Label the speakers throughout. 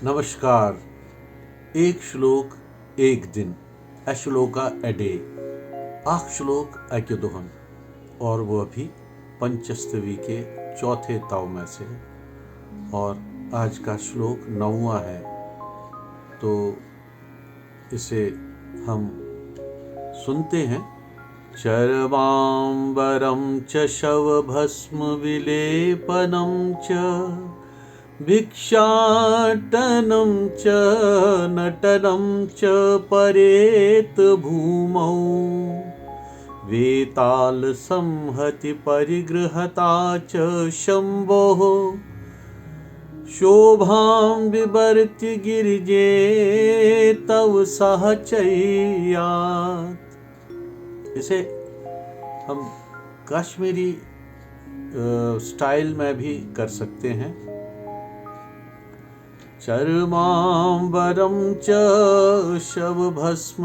Speaker 1: नमस्कार। एक श्लोक एक दिन, अश्लोका ए डे। अख श्लोक अकि दुहन, और वह भी पंचस्तवी के चौथे ताव में से। और आज का श्लोक 9वां है, तो इसे हम सुनते हैं। चर्वांबरं च शवभस्म विलेपनं च भिक्षाटनं च नटनं च परेत भूमौ वेताल संहति परिगृहता च शंभोः शोभां बिभर्ति गिरिजे तव साहचर्यात्। इसे हम कश्मीरी स्टाइल में भी कर सकते हैं। चर्मांबरं च शवभस्म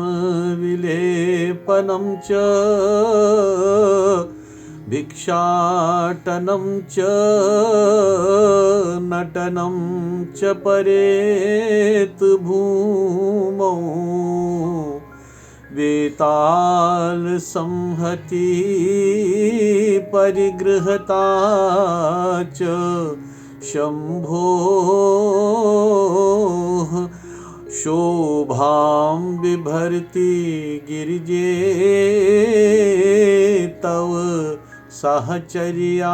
Speaker 1: विलेपनं च भिक्षाटनं च नटनं च परेत भूमौ वेताल संहति परिगृहता च शंभोः शोभां बिभर्ति गिरिजे तव साहचर्यात्।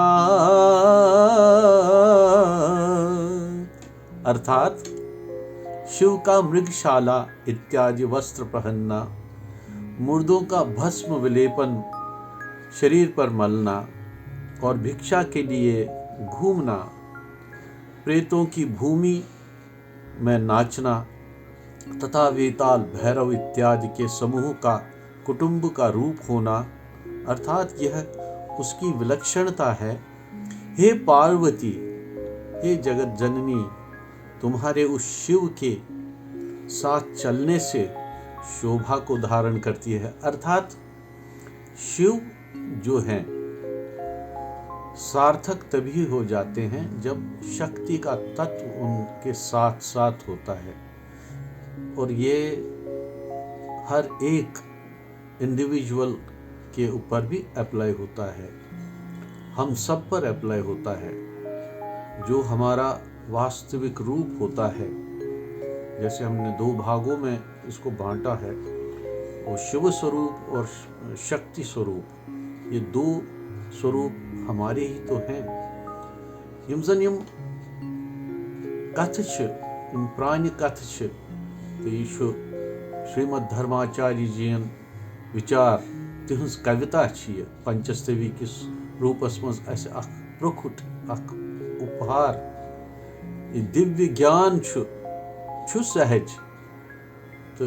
Speaker 1: अर्थात शिव का मृगशाला इत्यादि वस्त्र पहनना, मुर्दों का भस्म विलेपन शरीर पर मलना और भिक्षा के लिए घूमना, प्रेतों की भूमि में नाचना तथा वेताल भैरव इत्यादि के समूह का कुटुंब का रूप होना, अर्थात यह उसकी विलक्षणता है। हे पार्वती, हे जगत जननी, तुम्हारे उस शिव के साथ चलने से शोभा को धारण करती है। अर्थात शिव जो हैं सार्थक तभी हो जाते हैं जब शक्ति का तत्व उनके साथ साथ होता है, और ये हर एक इंडिविजुअल के ऊपर भी अप्लाई होता है, हम सब पर अप्लाई होता है। जो हमारा वास्तविक रूप होता है, जैसे हमने 2 भागों में इसको बांटा है, वो शिव स्वरूप और शक्ति स्वरूप, ये 2 स्वरूप हमारे ही तो हैं। यम जन यम कथ यम प्राण कथ तो यह श्रीमद धर्माचार्य जीन विचार तिहंस कविता यह पंचस्तवी किस रूपस मज प्रोखुट उपहार। यह दिव्य ज्ञान सहज, तो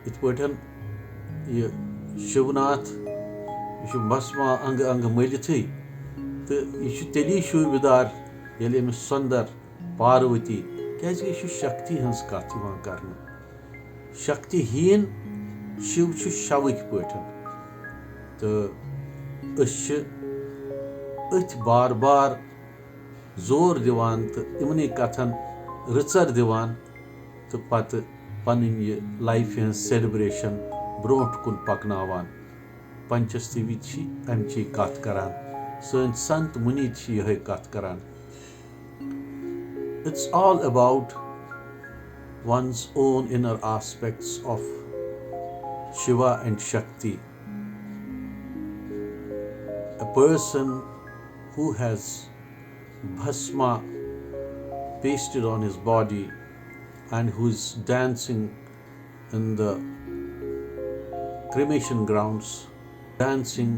Speaker 1: इत पठन यह शिवनाथ भस्मा अंग अंग मलिथी, तो यह तेली शोभिदार येल अमिस सुंदर पार्वती, क्या यह शक्ति हंस कथ करना। शक्तिहीन शिव शवक पठन, तो अथ बार बार जोर दिवान तो इमन कथन रिचर दिवान, तो पत पन यह लाइफ हज सेलिब्रेशन ब्रोट कुन पकनावान। पंचस्तवी अमची कथ करान, सन संत मुनि यह कथ करान। It's all about one's own inner aspects of Shiva and Shakti. A person who has bhasma pasted on his body and who is dancing in the cremation grounds, dancing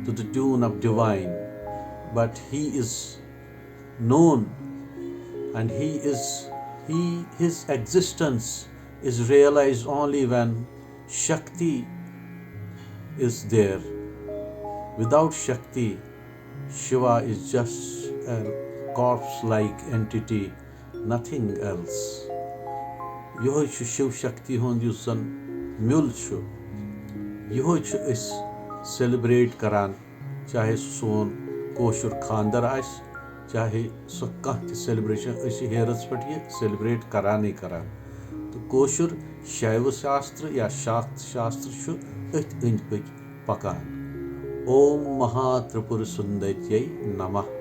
Speaker 1: to the tune of divine, but he is known and his existence is realized only when Shakti is there. Without Shakti, Shiva is just a corpse-like entity, nothing else. Yoh Shiv Shakti hund yus zan mul chu, yoh celebrate karan, चाहे सोन कोशुर खानदर आस चाहे सो कह celebration harass पे ये celebrate कराने करान तो कोशुर शैव शास्त्र या शाक्त शास्त्र अथ अंद पक पकान। ओम महात्रिपुर सुंदर्यै नमः।